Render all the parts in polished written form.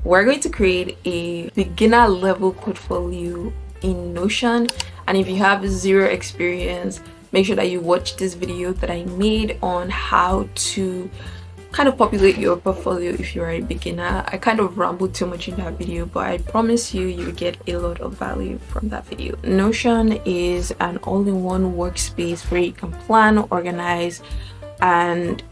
we're going to create a beginner level portfolio in Notion. And if you have zero experience, make sure that you watch this video that I made on how to kind of populate your portfolio if you're a beginner. I kind of rambled too much in that video, but I promise you, you will get a lot of value from that video. Notion is an all-in-one workspace where you can plan, organize, and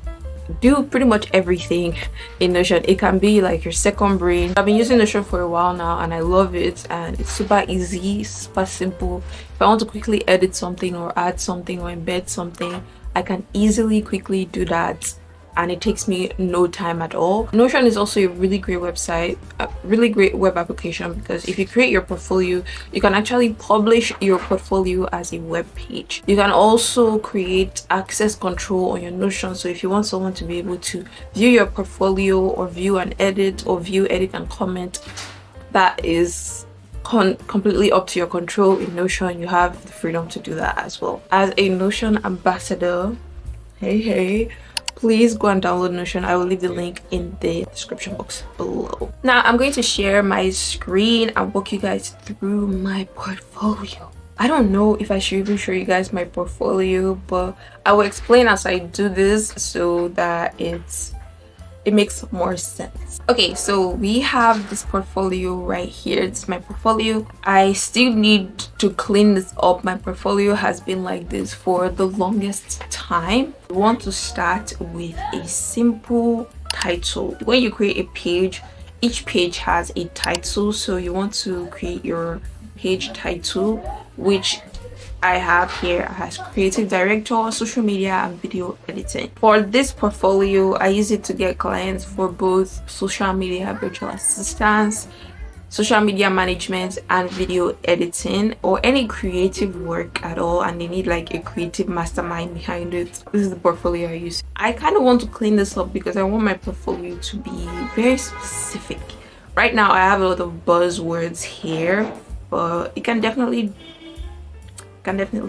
do pretty much everything in Notion. It can be like your second brain. I've been using Notion for a while now and I love it, and it's super easy, super simple. If I want to quickly edit something or add something or embed something, I can easily quickly do that, and it takes me no time at all. Notion is also a really great website, a really great web application, because if you create your portfolio, you can actually publish your portfolio as a web page. You can also create access control on your Notion. So if you want someone to be able to view your portfolio or view and edit, or view, edit and comment, that is completely up to your control in Notion. You have the freedom to do that as well. As a Notion ambassador, hey, please go and download Notion. I will leave the link in the description box below. Now I'm going to share my screen and walk you guys through my portfolio. I don't know if I should even show you guys my portfolio, but I will explain as I do this so that it makes more sense. Okay, so we have this portfolio right here. It's my portfolio. I still need to clean this up. My portfolio has been like this for the longest time. You want to start with a simple title. When you create a page, each page has a title, so you want to create your page title, which I have here as creative director, social media and video editing. For this portfolio, I use it to get clients for both social media virtual assistants, social media management and video editing, or any creative work at all, and they need like a creative mastermind behind it. This is the portfolio I use. I kind of want to clean this up because I want my portfolio to be very specific. Right now I have a lot of buzzwords here, but it can definitely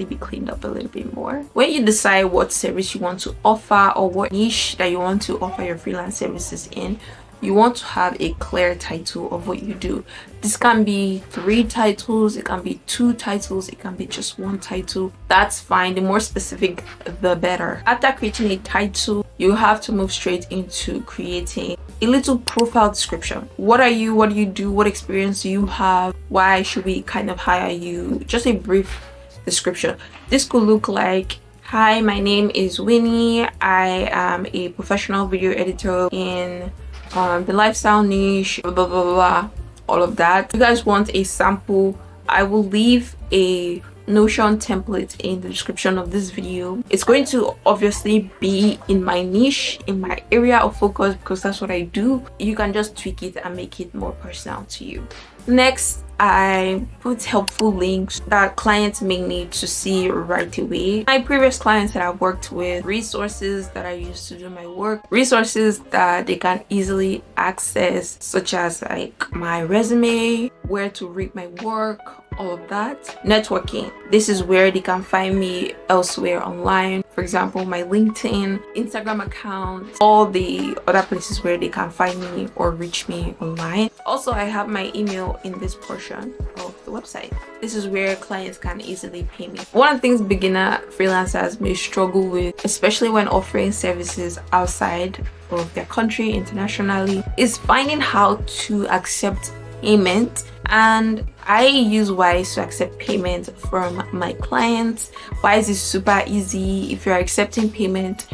be cleaned up a little bit more. When you decide what service you want to offer or what niche that you want to offer your freelance services in, you want to have a clear title of what you do. This can be 3 titles, it can be 2 titles, it can be just 1 title. That's fine. The more specific, the better. After creating a title, you have to move straight into creating a little profile description. What are you? What do you do? What experience do you have? Why should we kind of hire you? Just a brief description. This could look like, hi, my name is Winnie. I am a professional video editor in the lifestyle niche, blah blah blah blah, all of that. If you guys want a sample, I will leave a Notion template in the description of this video. It's going to obviously be in my niche, in my area of focus, because that's what I do. You can just tweak it and make it more personal to you. Next, I put helpful links that clients may need to see right away. My previous clients that I've worked with, resources that I use to do my work, resources that they can easily access, such as like my resume, where to read my work, all of that. Networking, this is where they can find me elsewhere online. For example, my LinkedIn, Instagram account, all the other places where they can find me or reach me online. Also, I have my email in this portion of the website. This is where clients can easily pay me. One of the things beginner freelancers may struggle with, especially when offering services outside of their country, internationally, is finding how to accept payment. And I use Wise to accept payment from my clients. Wise is super easy. If you're accepting payment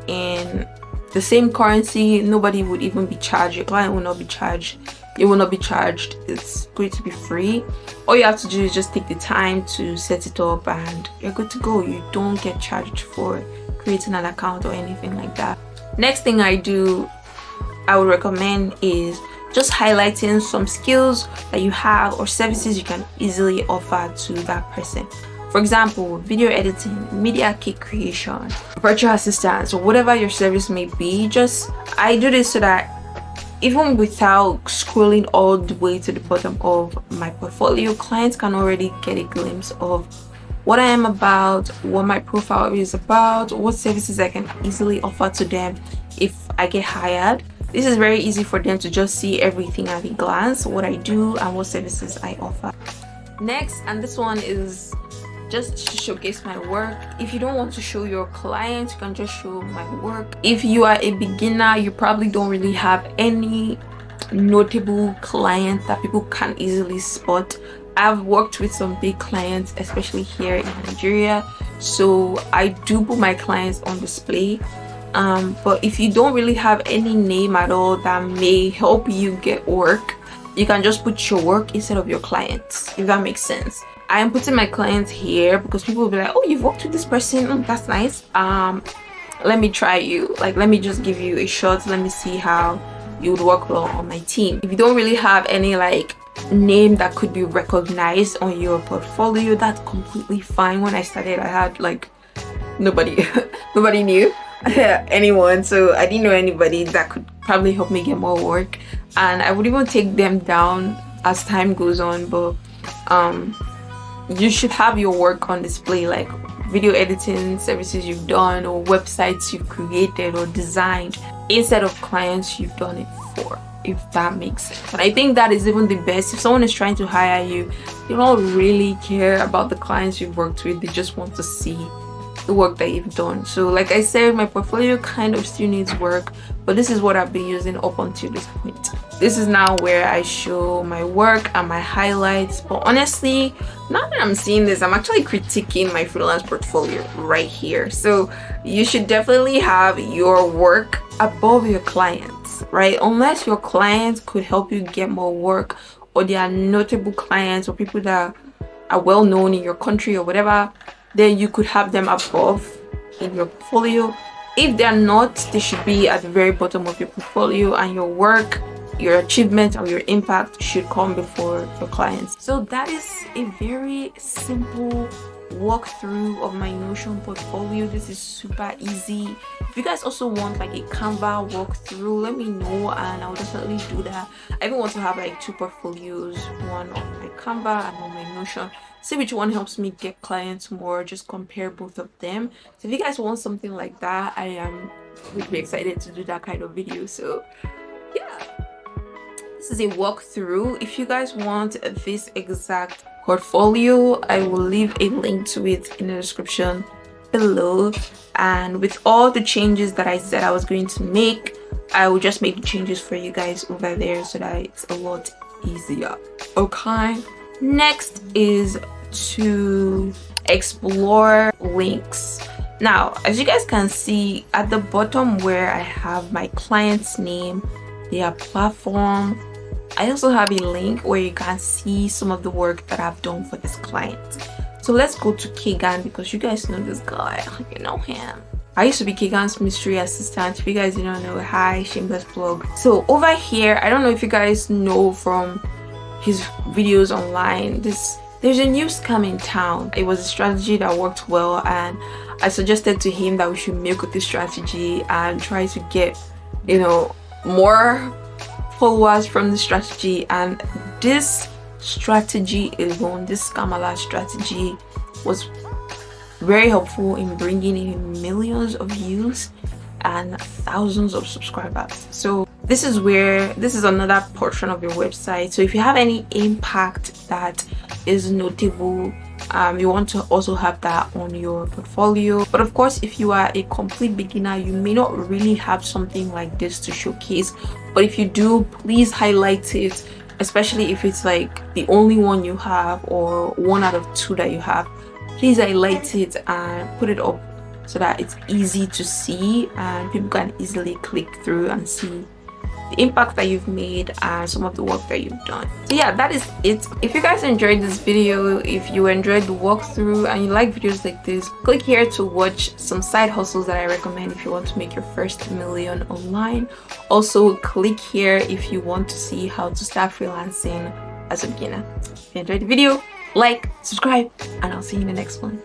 in the same currency, nobody would even be charged. Your client will not be charged. You will not be charged. It's going to be free. All you have to do is just take the time to set it up and you're good to go. You don't get charged for creating an account or anything like that. Next thing I would recommend is just highlighting some skills that you have or services you can easily offer to that person. For example, video editing, media kit creation, virtual assistants, or whatever your service may be. I do this so that even without scrolling all the way to the bottom of my portfolio, clients can already get a glimpse of what I am about, what my profile is about, what services I can easily offer to them if I get hired. This is very easy for them to just see everything at a glance, what I do and what services I offer. Next, and this one is just to showcase my work. If you don't want to show your clients, you can just show my work. If you are a beginner, you probably don't really have any notable clients that people can easily spot. I've worked with some big clients, especially here in Nigeria, so I do put my clients on display. But if you don't really have any name at all that may help you get work, you can just put your work instead of your clients, if that makes sense. I am putting my clients here because people will be like, oh, you've worked with this person, that's nice, let me try you, like let me just give you a shot, let me see how you would work well on my team. If you don't really have any like name that could be recognized on your portfolio, that's completely fine. When I started, I had like nobody nobody knew anyone, so I didn't know anybody that could probably help me get more work, and I would even take them down as time goes on. But you should have your work on display, like video editing services you've done or websites you've created or designed, instead of clients you've done it for, if that makes sense. And I think that is even the best. If someone is trying to hire you, they don't really care about the clients you've worked with, they just want to see the work that you've done. So like I said, my portfolio kind of still needs work, but this is what I've been using up until this point. This is now where I show my work and my highlights. But honestly, now that I'm seeing this, I'm actually critiquing my freelance portfolio right here. So you should definitely have your work above your clients, right? Unless your clients could help you get more work, or they are notable clients or people that are well known in your country or whatever, then you could have them above in your portfolio. If they're not, they should be at the very bottom of your portfolio, and your work, your achievement, or your impact should come before your clients. So that is a very simple walkthrough of my Notion portfolio. This is super easy. If you guys also want like a Canva walkthrough, let me know and I'll definitely do that. I even want to have like 2 portfolios, one on my Canva and on my Notion. See which one helps me get clients more, just compare both of them. So if you guys want something like that, I am really excited to do that kind of video. So yeah, this is a walkthrough. If you guys want this exact portfolio, I will leave a link to it in the description below, and with all the changes that I said I was going to make, I will just make the changes for you guys over there so that it's a lot easier. Okay, next is to explore links. Now, as you guys can see at the bottom where I have my client's name, their platform, I also have a link where you can see some of the work that I've done for this client. So let's go to Keegan, because you guys know this guy, you know him. I used to be Keegan's mystery assistant. If you guys don't know, hi, shameless plug. So over here, I don't know if you guys know from his videos online, there's a new scam in town. It was a strategy that worked well, and I suggested to him that we should milk with this strategy and try to get, you know, more followers from the strategy. And this strategy alone, this scam alert strategy, was very helpful in bringing in millions of views and thousands of subscribers. So this is another portion of your website. So if you have any impact that is notable, you want to also have that on your portfolio. But of course, if you are a complete beginner, you may not really have something like this to showcase, but if you do, please highlight it, especially if it's like the only one you have or 1 out of 2 that you have. Please highlight it and put it up so that it's easy to see and people can easily click through and see the impact that you've made and some of the work that you've done. So yeah, that is it. If you guys enjoyed this video, if you enjoyed the walkthrough and you like videos like this, click here to watch some side hustles that I recommend if you want to make your first million online. Also click here if you want to see how to start freelancing as a beginner. If you enjoyed the video, like, subscribe, and I'll see you in the next one.